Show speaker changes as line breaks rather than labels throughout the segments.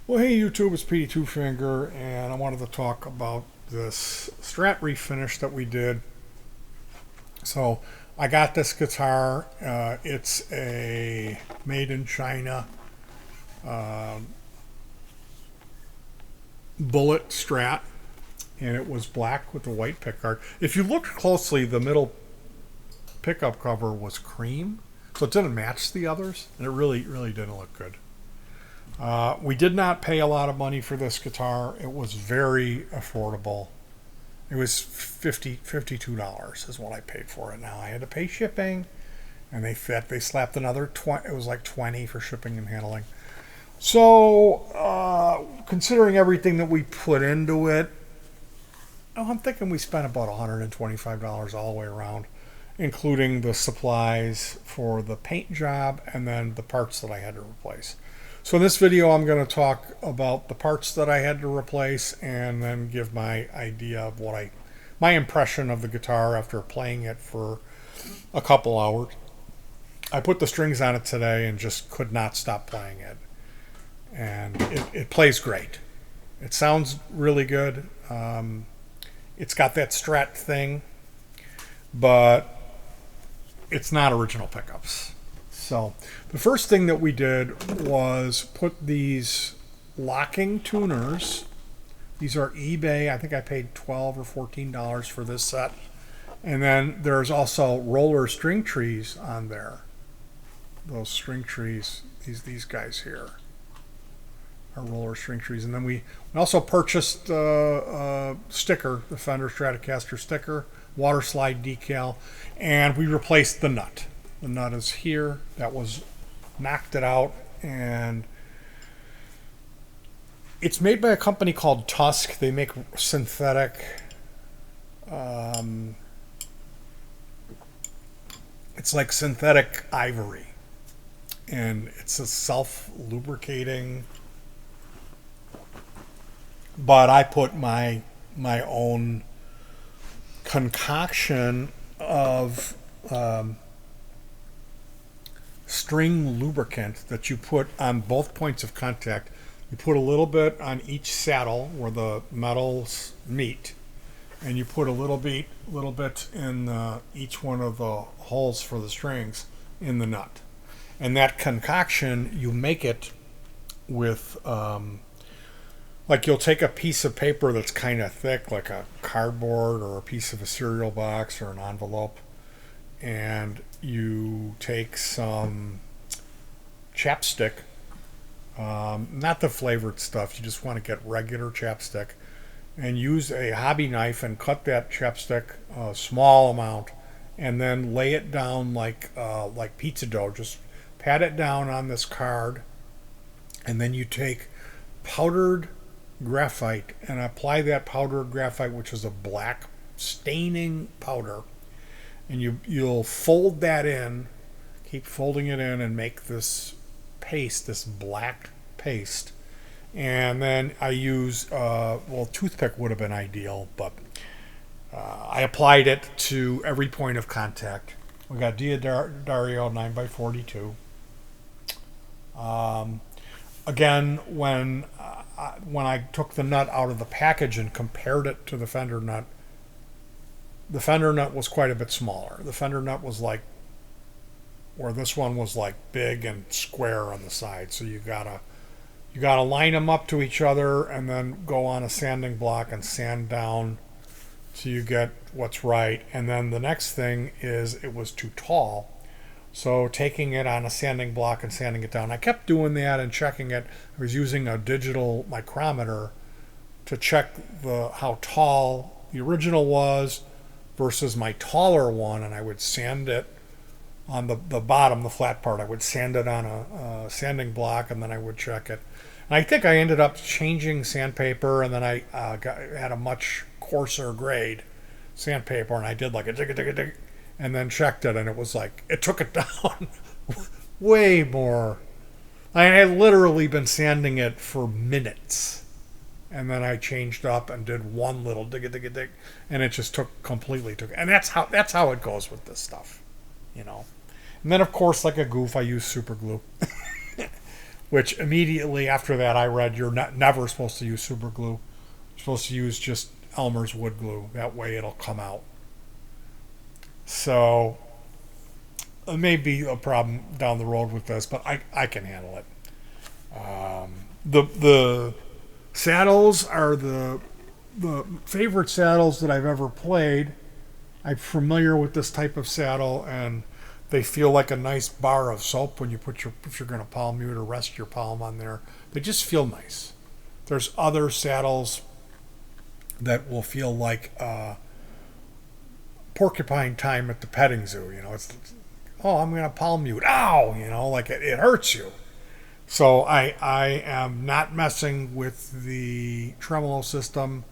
Well, hey YouTube, it's Petey Two Finger, and I wanted to talk about this Strat refinish that we did. So, I got this guitar. It's a made in China bullet Strat, and it was black with a white pickguard. If you looked closely, the middle pickup cover was cream, so it didn't match the others, and it really didn't look good. We did not pay a lot of money for this guitar. It was very affordable. It was $52 is what I paid for it. Now I had to pay shipping, and they slapped another 20. It was like 20 for shipping and handling. So considering everything that we put into it, I'm thinking we spent about $125 all the way around, including the supplies for the paint job and then the parts that I had to replace. So in this video, I'm going to talk about the parts that I had to replace and then give my idea of my impression of the guitar after playing it for a couple hours. I put the strings on it today and just could not stop playing it. And it plays great. It sounds really good. It's got that Strat thing, but it's not original pickups. So the first thing that we did was put these locking tuners. These are eBay. I think I paid $12 or $14 for this set. And then there's also roller string trees on there. Those string trees, these guys here are roller string trees. And then we also purchased a sticker, the Fender Stratocaster sticker, water slide decal, and we replaced the nut. The nut is here. That was knocked it out, and it's made by a company called Tusk. They make synthetic. It's like synthetic ivory, and it's a self-lubricating. But I put my own concoction of string lubricant that you put on both points of contact. You put a little bit on each saddle where the metals meet, and you put a little bit in each one of the holes for the strings in the nut. And that concoction, you make it with like you'll take a piece of paper that's kind of thick, like a cardboard or a piece of a cereal box or an envelope, and you take some chapstick, not the flavored stuff, you just want to get regular chapstick, and use a hobby knife and cut that chapstick a small amount, and then lay it down like pizza dough. Just pat it down on this card, and then you take powdered graphite and apply that powdered graphite, which is a black staining powder, and you'll fold that in, keep folding it in, and make this paste, this black paste. And then I use toothpick would have been ideal, but I applied it to every point of contact. We got Dario 9x42. Again, when I took the nut out of the package and compared it to the Fender nut was quite a bit smaller. The Fender nut was like, where this one was like big and square on the side. So you gotta line them up to each other and then go on a sanding block and sand down so you get what's right. And then the next thing is it was too tall. So taking it on a sanding block and sanding it down. I kept doing that and checking it. I was using a digital micrometer to check how tall the original was versus my taller one, and I would sand it on the bottom, the flat part. I would sand it on a sanding block, and then I would check it. And I think I ended up changing sandpaper, and then I had a much coarser grade sandpaper, and I did like a dig, and then checked it, and it was like, it took it down way more. I had literally been sanding it for minutes. And then I changed up and did one little dig, and it just completely took. And that's how it goes with this stuff, you know. And then of course, like a goof, I use super glue. which immediately after that I read you're never supposed to use super glue. You're supposed to use just Elmer's wood glue. That way it'll come out. So it may be a problem down the road with this, but I can handle it. The saddles are the favorite saddles that I've ever played. I'm familiar with this type of saddle, and they feel like a nice bar of soap when you if you're going to palm mute or rest your palm on there. They just feel nice. There's other saddles that will feel like porcupine time at the petting zoo. It's I'm going to palm mute. Ow! Like it hurts you. So I am not messing with the tremolo system.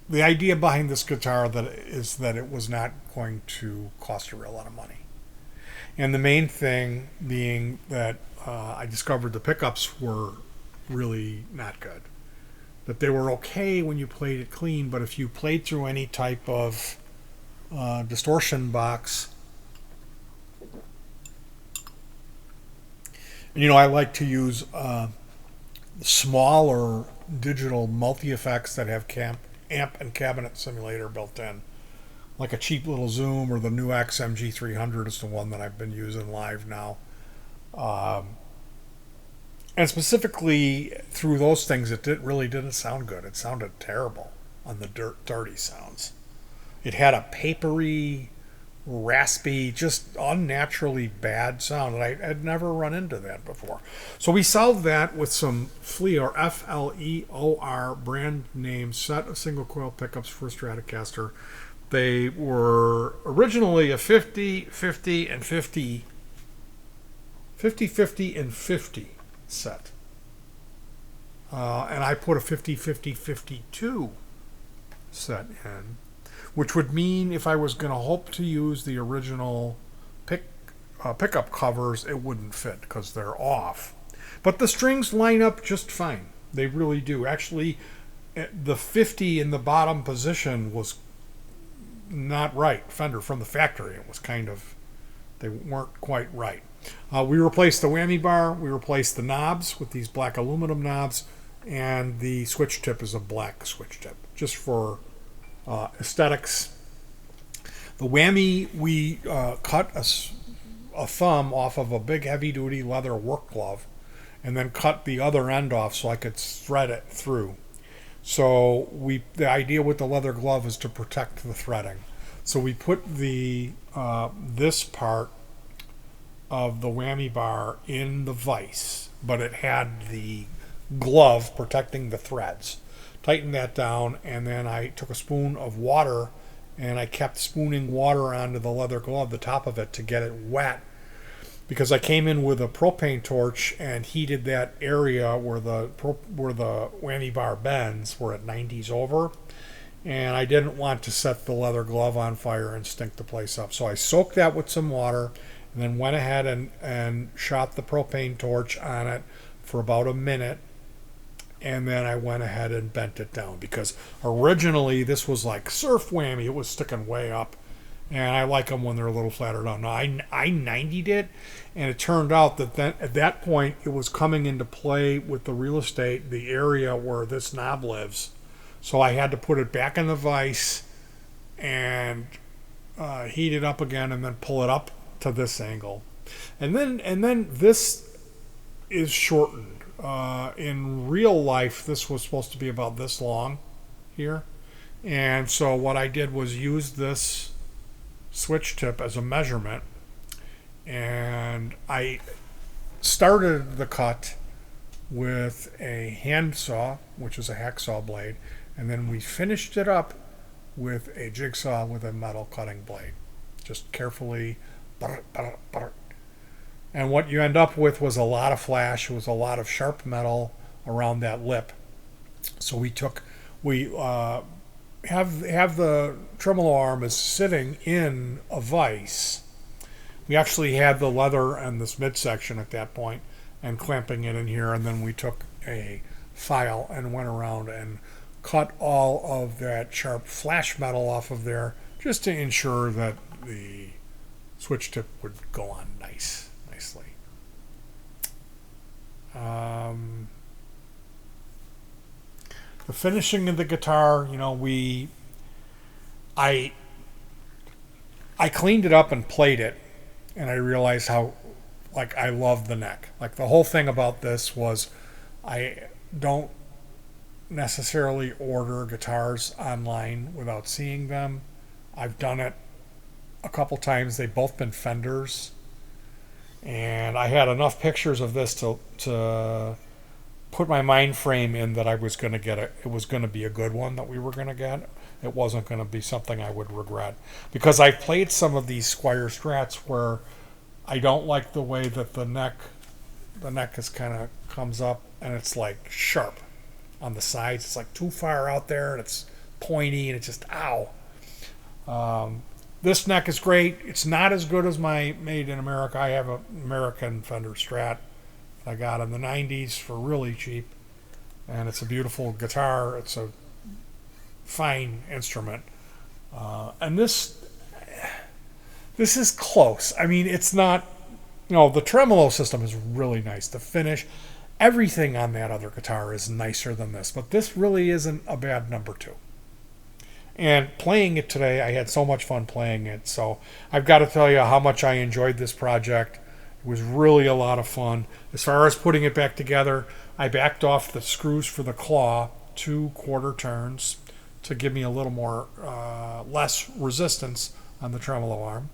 The idea behind this guitar is that it was not going to cost a real lot of money. And the main thing being that I discovered the pickups were really not good. That they were okay when you played it clean, but if you played through any type of distortion box, and I like to use smaller digital multi-effects that have amp and cabinet simulator built in, like a cheap little Zoom or the new XMG 300 is the one that I've been using live now. And specifically through those things, it really didn't sound good. It sounded terrible on the dirty sounds. It had a papery, raspy, just unnaturally bad sound, and I had never run into that before. So we solved that with some Fleor, Fleor brand name set of single coil pickups for Stratocaster. They were originally a 50, 50, and 50 set. And I put a 50, 50, 52 set in, which would mean if I was going to hope to use the original pickup covers, it wouldn't fit because they're off. But the strings line up just fine. They really do. Actually, the 50 in the bottom position was not right. Fender from the factory. It was they weren't quite right. We replaced the whammy bar. We replaced the knobs with these black aluminum knobs, and the switch tip is a black switch tip, just for aesthetics. The whammy, we cut a thumb off of a big heavy-duty leather work glove, and then cut the other end off so I could thread it through. So the idea with the leather glove is to protect the threading. So we put this part of the whammy bar in the vise, but it had the glove protecting the threads. Tightened that down, and then I took a spoon of water and I kept spooning water onto the leather glove, the top of it, to get it wet, because I came in with a propane torch and heated that area where the whammy bar bends, where it 90s over, and I didn't want to set the leather glove on fire and stink the place up. So I soaked that with some water and then went ahead and shot the propane torch on it for about a minute, and then I went ahead and bent it down, because originally this was like surf whammy. It was sticking way up, and I like them when they're a little flatter down. Now I 90'd it, and it turned out that then at that point it was coming into play with the real estate, the area where this knob lives. So I had to put it back in the vise and heat it up again, and then pull it up to this angle, and then this is shortened. In real life, this was supposed to be about this long here, and so what I did was use this switch tip as a measurement, and I started the cut with a handsaw, which is a hacksaw blade, and then we finished it up with a jigsaw with a metal cutting blade, just carefully. And what you end up with was a lot of flash. It was a lot of sharp metal around that lip. So we have the tremolo arm is sitting in a vise. We actually had the leather and this midsection at that point, and clamping it in here, and then we took a file and went around and cut all of that sharp flash metal off of there, just to ensure that the switch tip would go on nice nicely. The finishing of the guitar, I cleaned it up and played it, and I realized how, like, I love the neck. Like, the whole thing about this was I don't necessarily order guitars online without seeing them. I've done it a couple times. They've both been Fenders, and I had enough pictures of this to put my mind frame in that I was going to get it. It was going to be a good one that we were going to get. It wasn't going to be something I would regret, because I've played some of these Squier Strats where I don't like the way that the neck is kind of comes up and it's like sharp on the sides. It's like too far out there and it's pointy and it's just ow. This neck is great. It's not as good as my Made in America. I have an American Fender Strat I got in the 90s for really cheap, and it's a beautiful guitar. It's a fine instrument, and this is close. I mean, it's not, the tremolo system is really nice. The finish, everything on that other guitar is nicer than this, but this really isn't a bad number two. And playing it today, I had so much fun playing it. So I've got to tell you how much I enjoyed this project. It was really a lot of fun. As far as putting it back together, I backed off the screws for the claw 2 quarter turns to give me a little more, less resistance on the tremolo arm.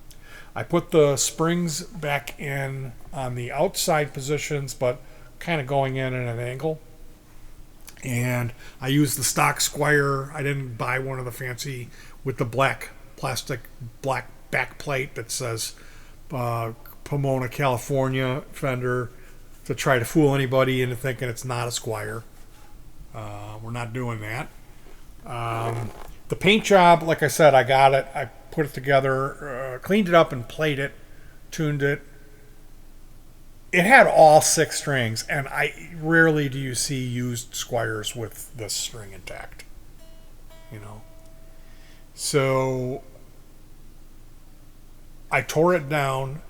I put the springs back in on the outside positions, but kind of going in at an angle. And I used the stock Squier. I didn't buy one of the fancy with the black plastic black back plate that says Pomona, California Fender, to try to fool anybody into thinking it's not a Squier. We're not doing that. The paint job, like I said, I got it. I put it together, cleaned it up and played it, tuned it. It had all 6 strings, and rarely do you see used Squiers with this string intact. So I tore it down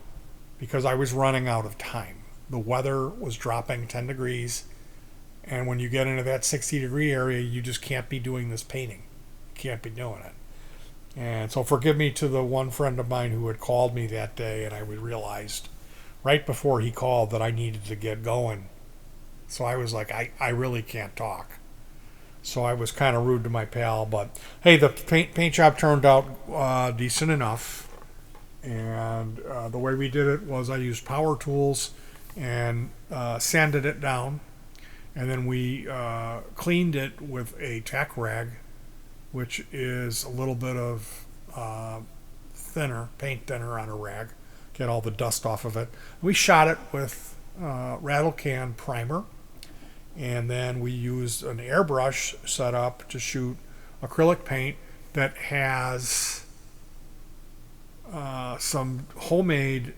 because I was running out of time. The weather was dropping 10 degrees, and when you get into that 60-degree area, you just can't be doing this painting. You can't be doing it. And so forgive me to the one friend of mine who had called me that day, and I realized right before he called that I needed to get going. So I was like, I really can't talk. So I was kind of rude to my pal, but hey, the paint job turned out decent enough. And the way we did it was I used power tools and sanded it down. And then we cleaned it with a tack rag, which is a little bit of paint thinner on a rag. Get all the dust off of it. We shot it with rattle can primer, and then we used an airbrush setup to shoot acrylic paint that has some homemade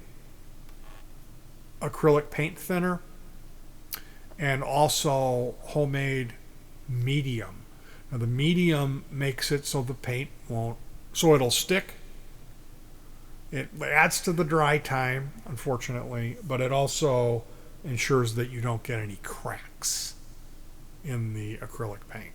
acrylic paint thinner and also homemade medium. Now the medium makes it so the paint it'll stick. It adds to the dry time, unfortunately, but it also ensures that you don't get any cracks in the acrylic paint.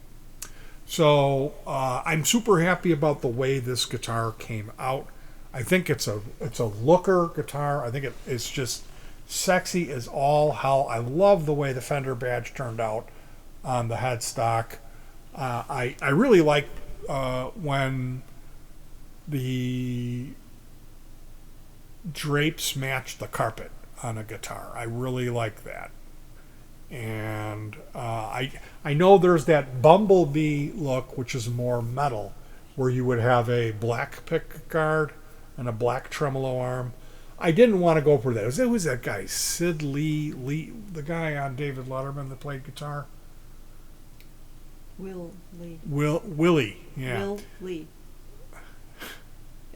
So I'm super happy about the way this guitar came out. I think it's a looker guitar. I think it's just sexy as all hell. I love the way the Fender badge turned out on the headstock. I really like when the drapes match the carpet on a guitar. I really like that. And I know there's that Bumblebee look, which is more metal, where you would have a black pick guard and a black tremolo arm. I didn't want to go for that. It was that guy, Sid Lee, the guy on David Letterman that played guitar. Willie, yeah.
Will Lee.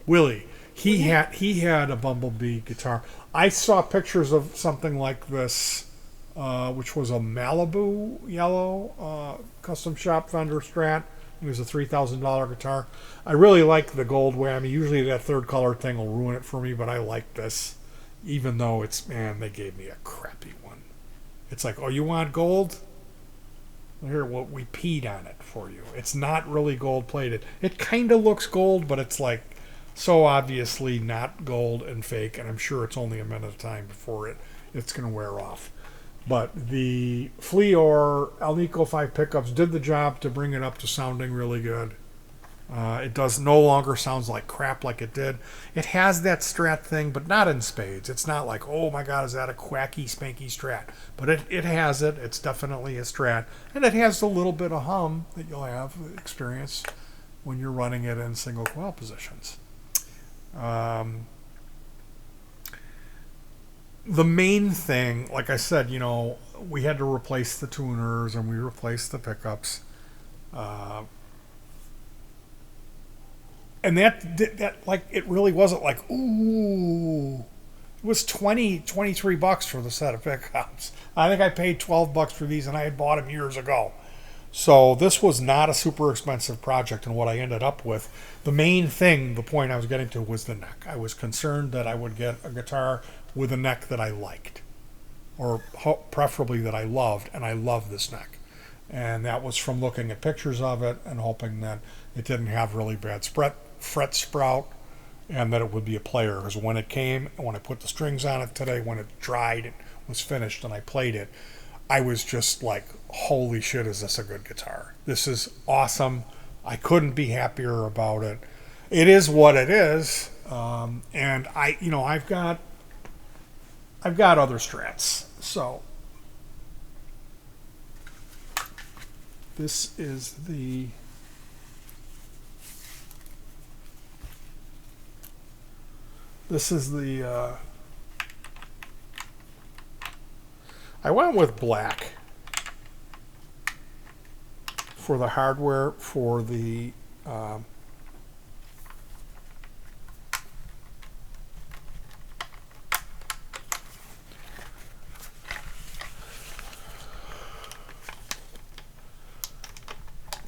Willie. He had a Bumblebee guitar. I saw pictures of something like this, which was a Malibu yellow custom shop Fender Strat. It was a $3,000 guitar. I really like the gold whammy. Usually that third color thing will ruin it for me, but I like this. even though it's, man, they gave me a crappy one. It's like, oh, you want gold? Here, well, we peed on it for you. It's not really gold plated. It kind of looks gold, but it's like so obviously not gold and fake, and I'm sure it's only a minute of time before it's going to wear off. But the Fleor Alnico 5 pickups did the job to bring it up to sounding really good. It does no longer sounds like crap like it did. It has that Strat thing, but not in spades. It's not like, oh my God, is that a quacky, spanky Strat? But it has it. It's definitely a Strat. And it has a little bit of hum that you'll have experience when you're running it in single coil positions. The main thing, like I said, we had to replace the tuners and we replaced the pickups. And that like, it really wasn't like, ooh. It was $23 for the set of pickups. I think I paid $12 for these, and I had bought them years ago. So this was not a super expensive project, and what I ended up with, the main thing, the point I was getting to, was the neck. I was concerned that I would get a guitar with a neck that I liked, or preferably that I loved, and I love this neck. And that was from looking at pictures of it and hoping that it didn't have really bad fret sprout, and that it would be a player. Because when it came, when I put the strings on it today, when it dried, it was finished, and I played it, I was just like, holy shit, is this a good guitar? This is awesome. I couldn't be happier about it. It is what it is. And I've got other Strats. So this is the I went with black for the hardware, for the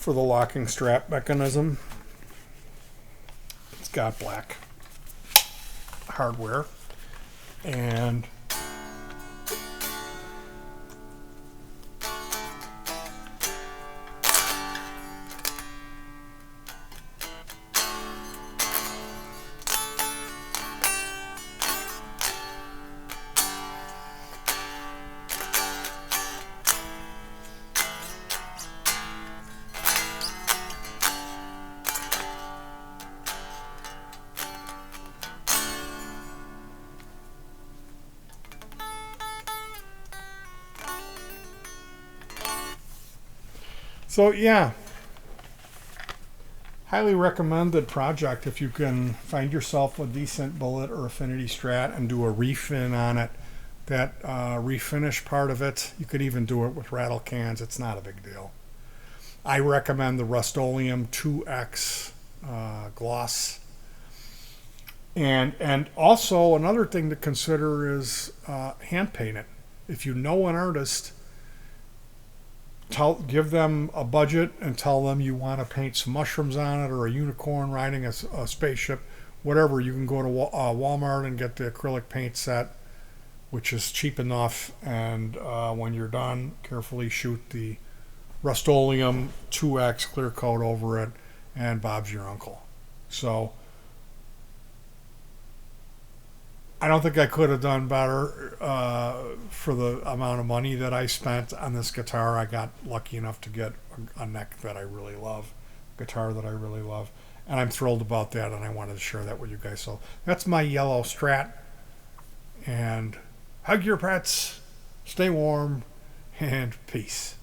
locking strap mechanism. It's got black hardware, and so yeah, highly recommended project if you can find yourself a decent bullet or affinity Strat and do a refin on it. That refinish part of it, you could even do it with rattle cans. It's not a big deal. I recommend the Rust-Oleum 2X gloss. And also another thing to consider is hand paint it. If you know an artist, give them a budget and tell them you want to paint some mushrooms on it, or a unicorn riding a spaceship, whatever. You can go to Walmart and get the acrylic paint set, which is cheap enough. And when you're done, carefully shoot the Rust-Oleum 2X clear coat over it, and Bob's your uncle. So I don't think I could have done better for the amount of money that I spent on this guitar. I got lucky enough to get a neck that I really love, guitar that I really love, and I'm thrilled about that, and I wanted to share that with you guys. So that's my Yellow Strat, and hug your pets, stay warm, and peace.